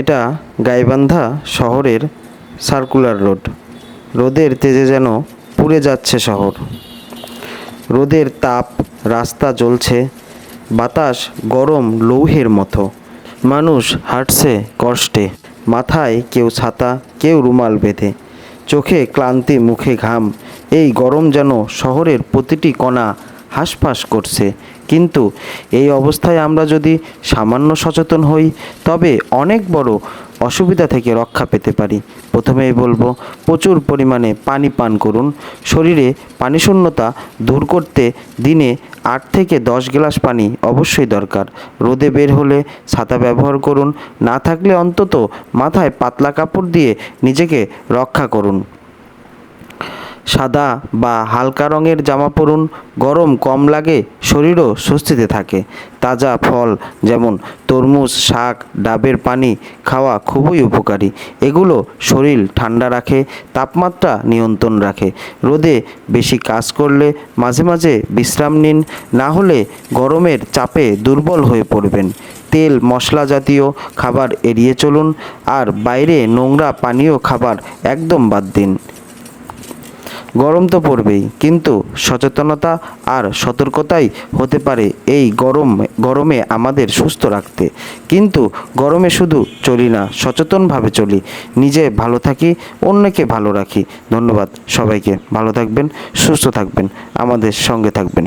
এটা গাইবান্ধা শহরের circular road. রোদের তেজে যেন পুড়ে যাচ্ছে শহর। রোদের তাপ, রাস্তা জ্বলছে, বাতাস গরম লৌহের মতো। মানুষ হাঁটছে কষ্টে, মাথায় কেউ ছাতা, কেউ রুমাল বেঁধে, চোখে ক্লান্তি, মুখে ঘাম। এই গরম যেন শহরের প্রতিটি কণা হাঁসফাঁস করছে। কিন্তু এই অবস্থায় আমরা যদি সামান্য সচেতন হই, তবে অনেক বড় অসুবিধা থেকে রক্ষা পেতে পারি। প্রথমেই বলবো, প্রচুর পরিমাণে পানি পান করুন। শরীরে পানিশূন্যতা দূর করতে দিনে 8 থেকে 10 গ্লাস পানি অবশ্যই দরকার। রোদে বের হলে ছাতা ব্যবহার করুন, না থাকলে অন্তত মাথায় পাতলা কাপড় দিয়ে নিজেকে রক্ষা করুন। সাদা বা হালকা রঙের জামা পরুন, গরম কম লাগে, শরীরও স্বস্তিতে থাকে। তাজা ফল যেমন তরমুজ, শাক, ডাবের পানি খাওয়া খুবই উপকারী। এগুলো শরীর ঠান্ডা রাখে, তাপমাত্রা নিয়ন্ত্রণ রাখে। রোদে বেশি কাজ করলে মাঝে মাঝে বিশ্রাম নিন, না হলে গরমের চাপে দুর্বল হয়ে পড়বেন। তেল মশলা জাতীয় খাবার এড়িয়ে চলুন, আর বাইরে নোংরা পানীয় খাবার একদম বাদ দিন। গরম তো পড়বেই, কিন্তু সচেতনতা আর সতর্কতাই হতে পারে এই গরমে আমাদের সুস্থ রাখতে। কিন্তু গরমে শুধু চলি না, সচেতনভাবে চলি। নিজে ভালো থাকি, অন্যকে ভালো রাখি। ধন্যবাদ সবাইকে। ভালো থাকবেন, সুস্থ থাকবেন, আমাদের সঙ্গে থাকবেন।